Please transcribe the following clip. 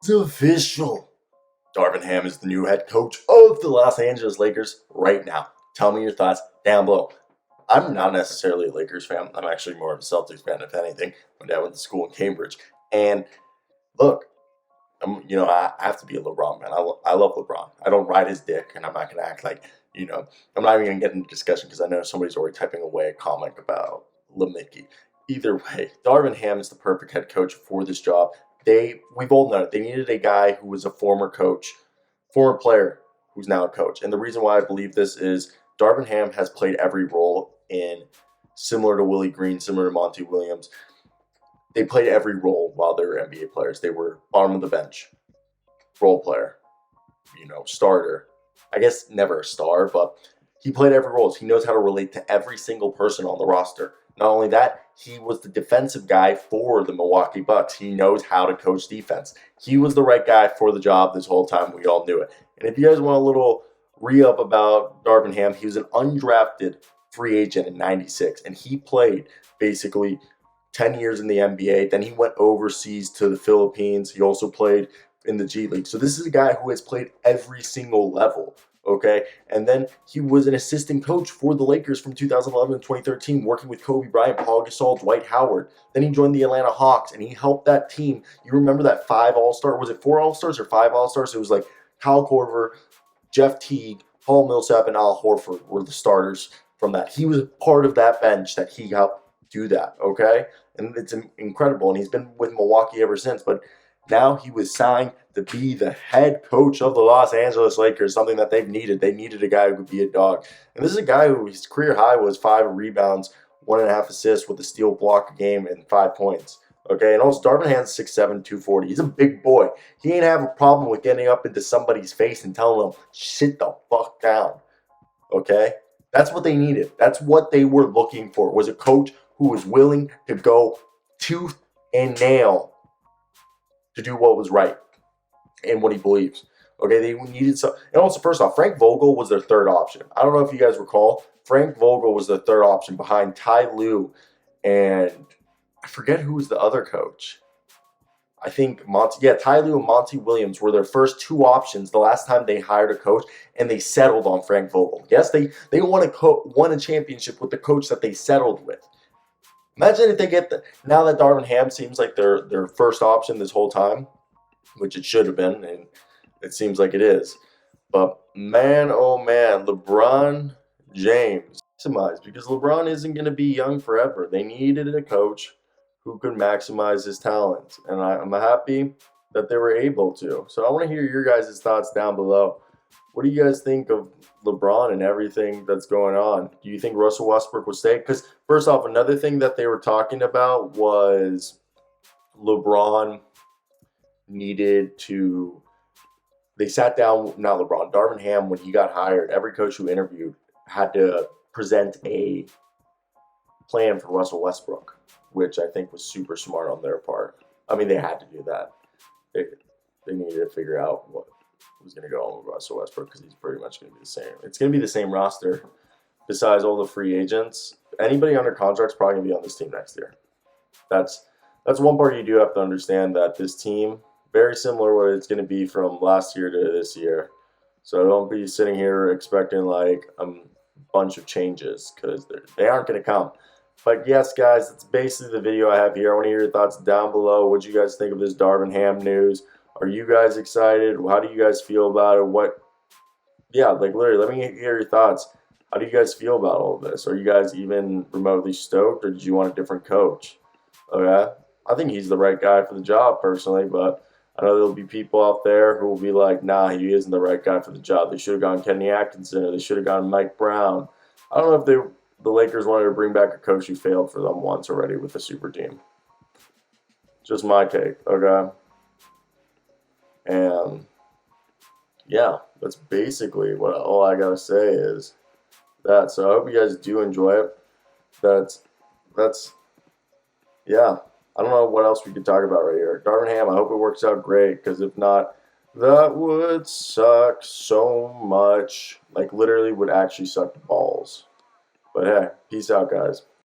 It's official. Darvin Ham is the new head coach of the Los Angeles Lakers right now. Tell me your thoughts down below. I'm not necessarily a Lakers fan. I'm actually more of a Celtics fan, if anything. My dad went to school in Cambridge. And look, I have to be a LeBron man. I love LeBron. I don't ride his dick, and I'm not going to act like, I'm not even going to get into discussion because I know somebody's already typing away a comment about LeMickey. Either way, Darvin Ham is the perfect head coach for this job. We've all known it. They needed a guy who was a former coach, former player who's now a coach. And the reason why I believe this is Darvin Ham has played every role in, similar to Willie Green, similar to Monty Williams. They played every role while they were NBA players. They were bottom of the bench, role player, starter. I guess never a star, but he played every role. He knows how to relate to every single person on the roster. Not only that, he was the defensive guy for the Milwaukee Bucks. He knows how to coach defense. He was the right guy for the job this whole time. We all knew it. And if you guys want a little re-up about Darvin Ham, he was an undrafted free agent in '96, and he played basically 10 years in the NBA. Then he went overseas to the Philippines. He also played in the G League. So this is a guy who has played every single level. Okay, and then he was an assistant coach for the Lakers from 2011 to 2013, working with Kobe Bryant, Paul Gasol, Dwight Howard. Then he joined the Atlanta Hawks, and he helped that team. You remember that 5 All-Star? Was it 4 All-Stars or 5 All-Stars? It was like Kyle Korver, Jeff Teague, Paul Millsap, and Al Horford were the starters from that. He was part of that bench that he helped do that, okay? And it's incredible, and he's been with Milwaukee ever since, but now he was signed to be the head coach of the Los Angeles Lakers, something that they've needed. They needed a guy who could be a dog. And this is a guy who his career high was 5 rebounds, 1.5 assists with a steal, block a game, and 5 points. Okay, and also Darvin Ham's 6'7", 240. He's a big boy. He ain't have a problem with getting up into somebody's face and telling them, sit the fuck down. Okay? That's what they needed. That's what they were looking for, was a coach who was willing to go tooth and nail to do what was right and what he believes. Okay, they needed some. And also, first off, Frank Vogel was their third option. I don't know if you guys recall. Frank Vogel was their third option behind Ty Lue, and I forget who was the other coach. I think Ty Lue and Monty Williams were their first 2 options the last time they hired a coach, and they settled on Frank Vogel. Yes, they won a championship with the coach that they settled with. Imagine if they get now that Darvin Ham seems like their first option this whole time, which it should have been, and it seems like it is. But man, oh man, LeBron James maximize, because LeBron isn't going to be young forever. They needed a coach who could maximize his talents, and I'm happy that they were able to. So I want to hear your guys' thoughts down below. What do you guys think of LeBron and everything that's going on? Do you think Russell Westbrook will stay? Because first off, another thing that they were talking about was LeBron needed to. They sat down, not LeBron, Darvin Ham, when he got hired, every coach who interviewed had to present a plan for Russell Westbrook, which I think was super smart on their part. I mean, they had to do that. They needed to figure out what was going to go on with Russell Westbrook, because he's pretty much going to be the same. It's going to be the same roster besides all the free agents. Anybody under contract is probably going to be on this team next year. That's one part you do have to understand, that this team, very similar what it's going to be from last year to this year. So don't be sitting here expecting like a bunch of changes, because they aren't going to come. But yes, guys, that's basically the video I have here. I want to hear your thoughts down below. What do you guys think of this Darvin Ham news? Are you guys excited? How do you guys feel about it? Literally, let me hear your thoughts. How do you guys feel about all of this? Are you guys even remotely stoked, or did you want a different coach? Okay, I think he's the right guy for the job personally, but I know there'll be people out there who will be like, nah, he isn't the right guy for the job. They should have gone Kenny Atkinson, or they should have gone Mike Brown. I don't know if the Lakers wanted to bring back a coach who failed for them once already with the super team. Just my take, okay? And yeah, that's basically all I gotta say is that. So I hope you guys do enjoy it. Yeah. I don't know what else we could talk about right here. Darvin Ham, I hope it works out great, because if not, that would suck so much. Like, literally would actually suck balls. But hey, peace out, guys.